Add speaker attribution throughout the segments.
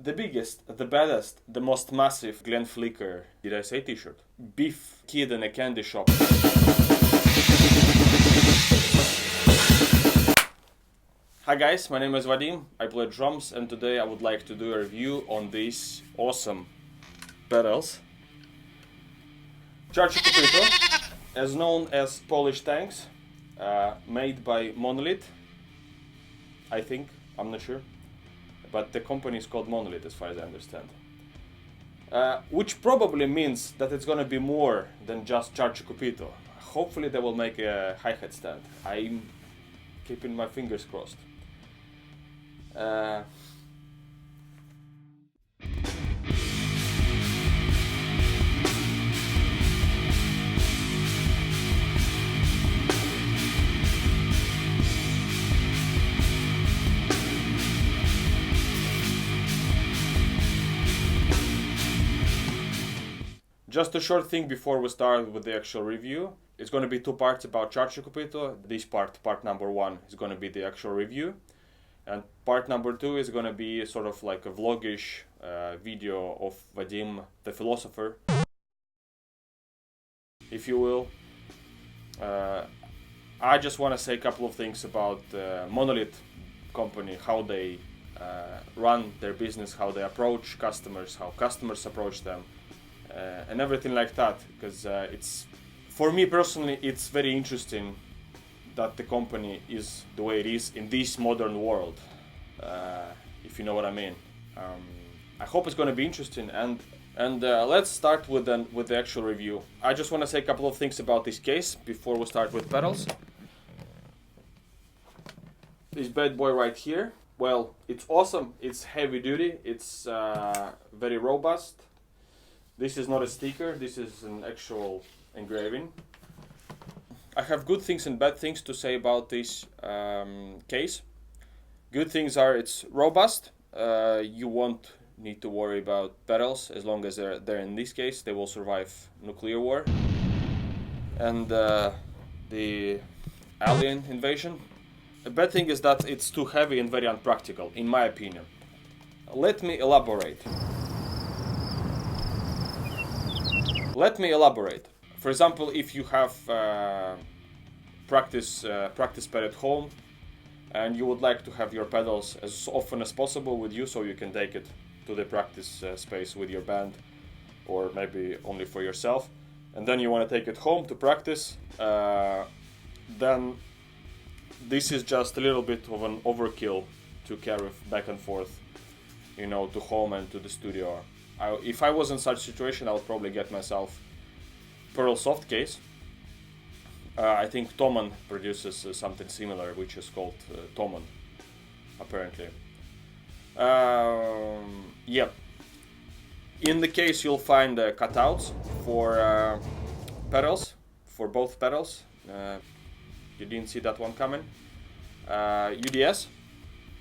Speaker 1: The biggest, the baddest, the most massive Glen Flicker, did I say t-shirt? Beef kid in a candy shop. Hi guys, my name is Vadim, I play drums, and today I would like to do a review on these awesome pedals. Czarcie Kopyto, as known as Polish tanks, made by Meinl, I think, I'm not sure, but the company is called Meinl as far as I understand. Which probably means that it's gonna be more than just Czarcie Kopyto. Hopefully they will make a hi-hat stand. I'm keeping my fingers crossed. Just a short thing before we start with the actual review. It's going to be two parts about Czarcie Kopyto. This part number one, is going to be the actual review. And part number two is going to be sort of like a vlogish video of Vadim the philosopher, if you will. I just want to say a couple of things about Meinl company, how they run their business, how they approach customers, how customers approach them. And everything like that, because it's, for me personally, it's very interesting that the company is the way it is in this modern world, if you know what I mean. I hope it's going to be interesting, and let's start with the actual review. I just want to say a couple of things about this case before we start with pedals. This bad boy right here, well, it's awesome, it's heavy duty, it's very robust. This is not a sticker, this is an actual engraving. I have good things and bad things to say about this case. Good things are it's robust. You won't need to worry about pedals as long as they're in this case. They will survive nuclear war and the alien invasion. The bad thing is that it's too heavy and very unpractical, in my opinion. Let me elaborate. For example, if you have practice pad at home and you would like to have your pedals as often as possible with you so you can take it to the practice space with your band or maybe only for yourself, and then you want to take it home to practice, then this is just a little bit of an overkill to carry back and forth, you know, to home and to the studio. If I was in such a situation, I would probably get myself Pearl soft case. I think Tama produces something similar, which is called Tama, apparently. Yeah. In the case, you'll find cutouts for pedals, for both pedals. You didn't see that one coming. UDS,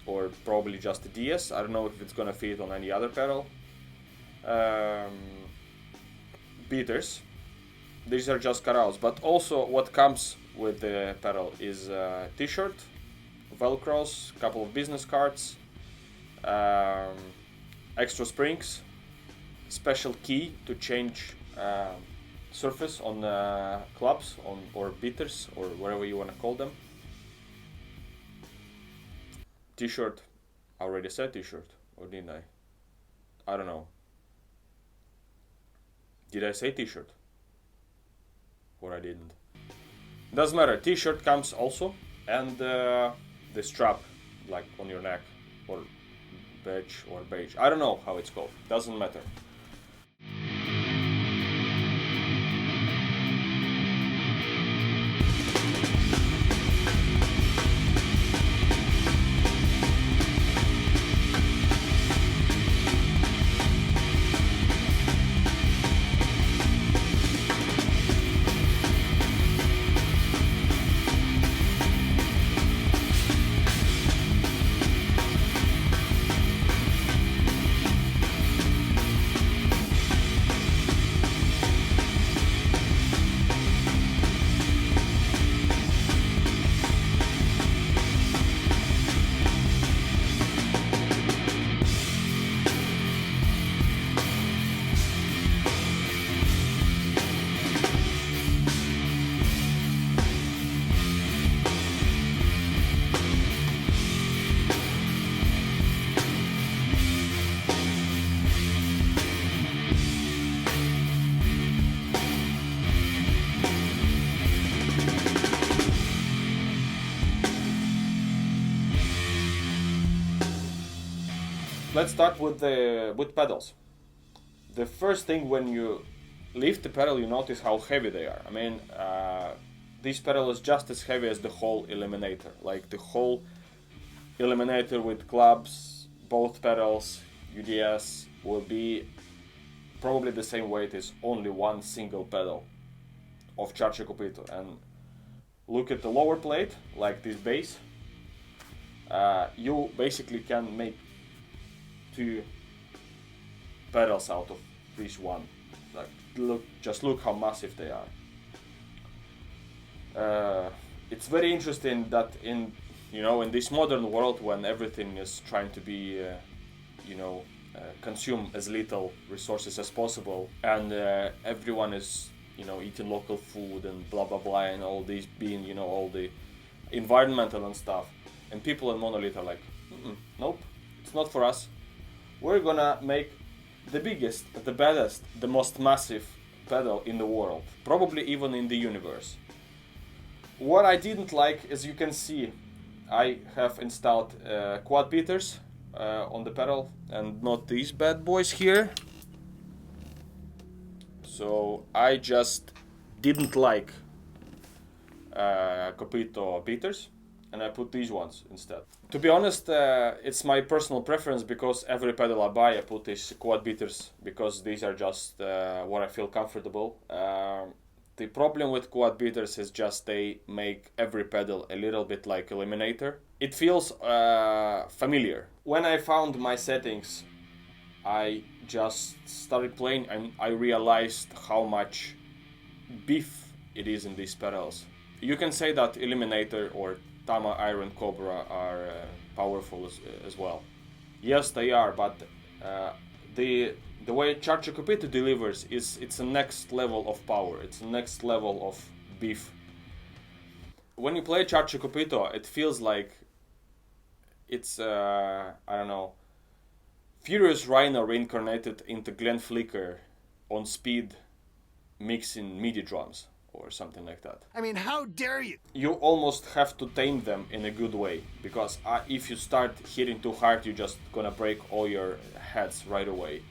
Speaker 1: or probably just a DS. I don't know if it's gonna fit on any other pedal. Beaters. These are just cutouts, but also what comes with the pedal is a t-shirt, velcros, couple of business cards, extra springs, special key to change surface on clubs or beaters or whatever you want to call them. T-shirt, I already said t-shirt, or didn't I? I don't know. Did I say t-shirt? Or I didn't? Doesn't matter, t-shirt comes also, and the strap, like on your neck, or beige, I don't know how it's called, doesn't matter. let's start with pedals. The first thing when you lift the pedal, you notice how heavy they are. I mean, this pedal is just as heavy as the whole Eliminator. Like the whole Eliminator with clubs, both pedals, UDS will be probably the same weight as only one single pedal of Czarcie Kopyto. And look at the lower plate, like this base. You basically can make two pedals out of this one. Like, just look how massive they are. It's very interesting that in this modern world, when everything is trying to be consume as little resources as possible, and everyone is eating local food and blah blah blah, and all these being all the environmental and stuff, and people in Monolith are like, nope, it's not for us. We're gonna make the biggest, the baddest, the most massive pedal in the world, probably even in the universe. What I didn't like, as you can see, I have installed quad beaters on the pedal and not these bad boys here. So I just didn't like Kopyto beaters, and I put these ones instead. To be honest, it's my personal preference, because every pedal I buy I put these quad beaters, because these are just what I feel comfortable. The problem with quad beaters is just they make every pedal a little bit like Eliminator. It feels familiar. When I found my settings, I just started playing and I realized how much beef it is in these pedals. You can say that Eliminator or Tama Iron Cobra are powerful as well. Yes, they are, but the way Czarcie Kopyto delivers it's a next level of power. It's a next level of beef. When you play Czarcie Kopyto, it feels like it's I don't know, Furious Rhino reincarnated into Glenn Flicker on speed, mixing MIDI drums or something like that.
Speaker 2: I mean, how dare you?
Speaker 1: You almost have to tame them in a good way, because if you start hitting too hard, you're just gonna break all your heads right away.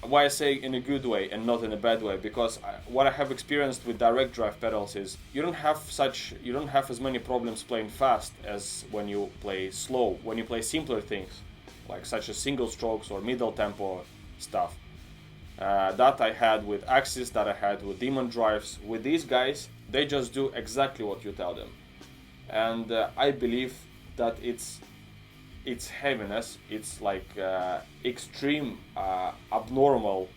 Speaker 1: Why I say in a good way and not in a bad way, because what I have experienced with direct drive pedals is you don't have as many problems playing fast as when you play slow, when you play simpler things like such as single strokes or middle tempo stuff. That I had with Axis, that I had with Demon drives. With these guys, they just do exactly what you tell them, and I believe that its heaviness, it's like extreme abnormal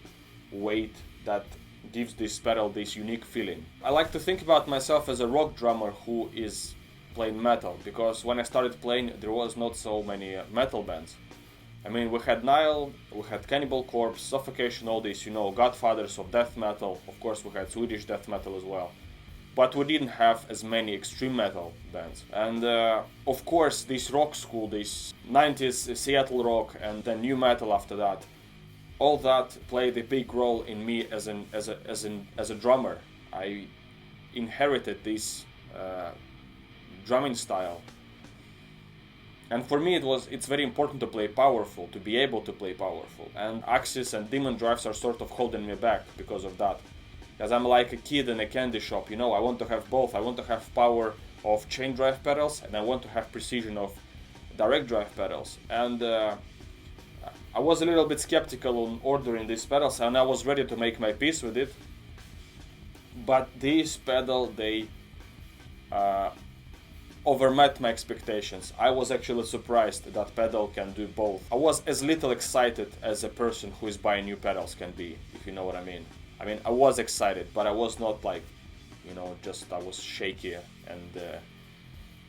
Speaker 1: weight that gives this pedal this unique feeling. I like to think about myself as a rock drummer who is playing metal, because when I started playing there was not so many metal bands. I mean, we had Meinl, we had Cannibal Corpse, Suffocation, all these, godfathers of death metal. Of course, we had Swedish death metal as well. But we didn't have as many extreme metal bands. And of course, this rock school, this 90s Seattle rock and then new metal after that, all that played a big role in me as a drummer. I inherited this drumming style. And for me, it's very important to play powerful, to be able to play powerful. And Axis and Demon drives are sort of holding me back because of that. Because I'm like a kid in a candy shop, I want to have both. I want to have power of chain drive pedals, and I want to have precision of direct drive pedals. And I was a little bit skeptical on ordering these pedals, and I was ready to make my peace with it. But this pedal, they overmet my expectations. I was actually surprised that pedal can do both. I was as little excited as a person who is buying new pedals can be, if you know what I mean. I mean, I was excited, but I was not like, I was shaky and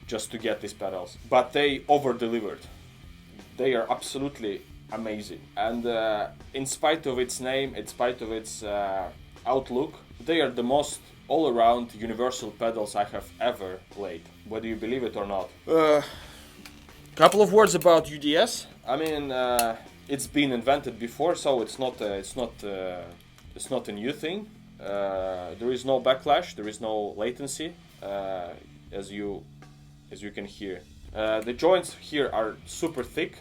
Speaker 1: just to get these pedals. But they over-delivered. They are absolutely amazing. And in spite of its name, in spite of its outlook, they are the most all-around universal pedals I have ever played, whether you believe it or not. Couple of words about UDS. I mean, it's been invented before, so it's not a new thing. There is no backlash, there is no latency, as you can hear. The joints here are super thick.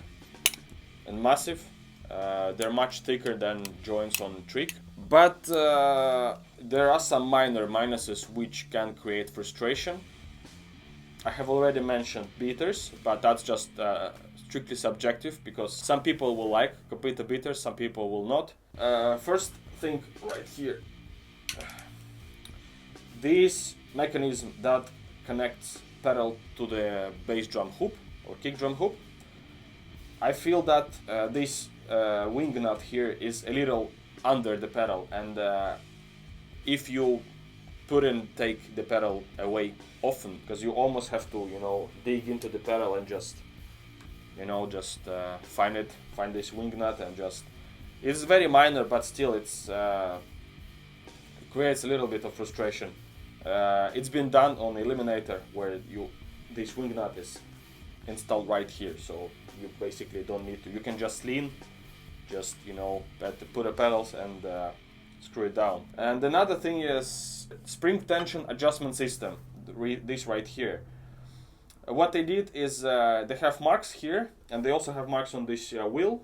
Speaker 1: and massive. They're much thicker than joints on trick, but there are some minor minuses which can create frustration. I have already mentioned beaters, but that's just strictly subjective, because some people will like Kopyto beaters, some people will not. First thing right here, this mechanism that connects pedal to the bass drum hoop or kick drum hoop, I feel that this wing nut here is a little under the pedal, and if you take the pedal away often, because you almost have to, you know, dig into the pedal and just, you know, find this wing nut, and just, it's very minor, but still it creates a little bit of frustration. It's been done on Eliminator, where this wing nut is installed right here, so you basically don't need to. You can just lean, you know, put the pedals and screw it down. And another thing is spring tension adjustment system. This right here. What they did is they have marks here, and they also have marks on this wheel.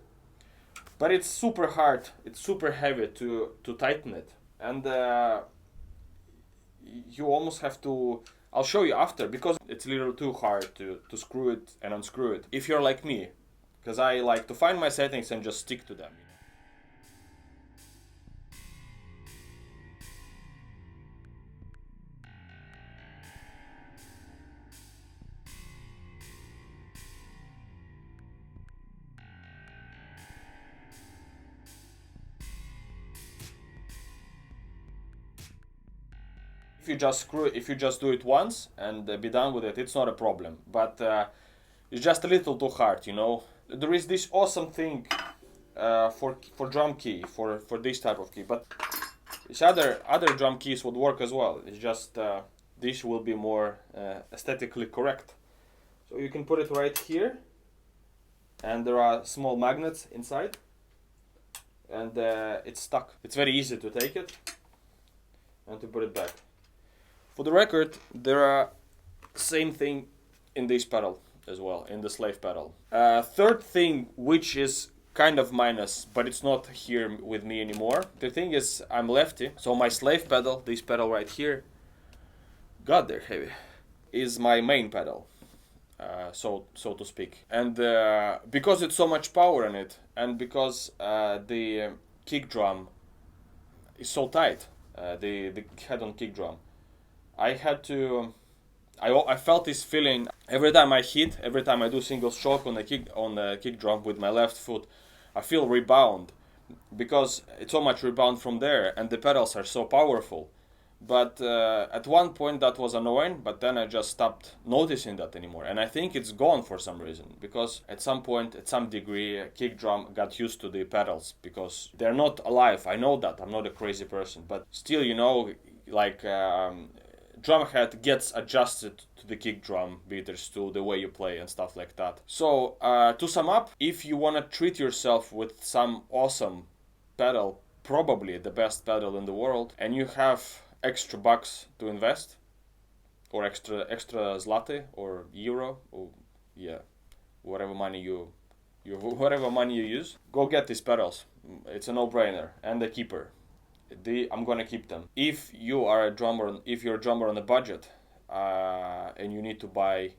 Speaker 1: But it's super hard. It's super heavy to tighten it, and you almost have to. I'll show you after, because it's a little too hard to screw it and unscrew it. If you're like me, because I like to find my settings and just stick to them. If you just do it once and be done with it, it's not a problem. But it's just a little too hard, you know. There is this awesome thing for drum key, for this type of key, but these other drum keys would work as well. It's just this will be more aesthetically correct. So you can put it right here, and there are small magnets inside, and it's stuck. It's very easy to take it and to put it back. For the record, there are same thing in this pedal as well, in the slave pedal. Third thing, which is kind of minus, but it's not here with me anymore. The thing is, I'm lefty, so my slave pedal, this pedal right here, God, they're heavy, is my main pedal, so to speak. And because it's so much power in it, and because the kick drum is so tight, the head-on kick drum, I had to. I felt this feeling every time I hit, every time I do single stroke on the kick drum with my left foot. I feel rebound, because it's so much rebound from there, and the pedals are so powerful. But at one point that was annoying, but then I just stopped noticing that anymore, and I think it's gone for some reason, because at some point, at some degree, kick drum got used to the pedals, because they're not alive. I know that, I'm not a crazy person, but still, you know, like drum head gets adjusted to the kick drum beaters, to the way you play and stuff like that. So to sum up, if you want to treat yourself with some awesome pedal, probably the best pedal in the world, and you have extra bucks to invest, or extra zloty or euro, or yeah, whatever money you use, go get these pedals. It's a no-brainer, and a keeper. I'm gonna keep them. If you're a drummer on a budget, and you need to buy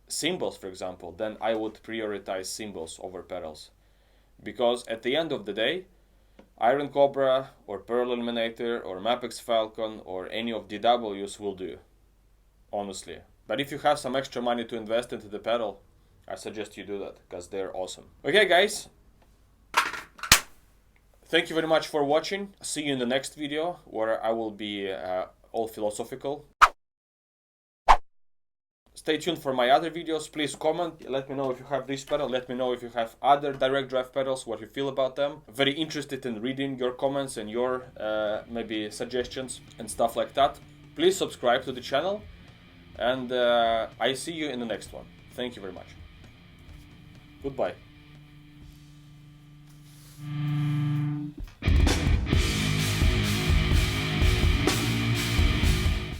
Speaker 1: cymbals, for example, then I would prioritize cymbals over pedals, because at the end of the day, Iron Cobra or Pearl Eliminator or Mapex Falcon or any of DWs will do, honestly. But if you have some extra money to invest into the pedal, I suggest you do that, because they're awesome. Okay, guys. Thank you very much for watching. See you in the next video, where I will be all philosophical. Stay tuned for my other videos. Please comment. Let me know if you have this pedal. Let me know if you have other direct drive pedals, what you feel about them. Very interested in reading your comments and your maybe suggestions and stuff like that. Please subscribe to the channel, and I see you in the next one. Thank you very much. Goodbye.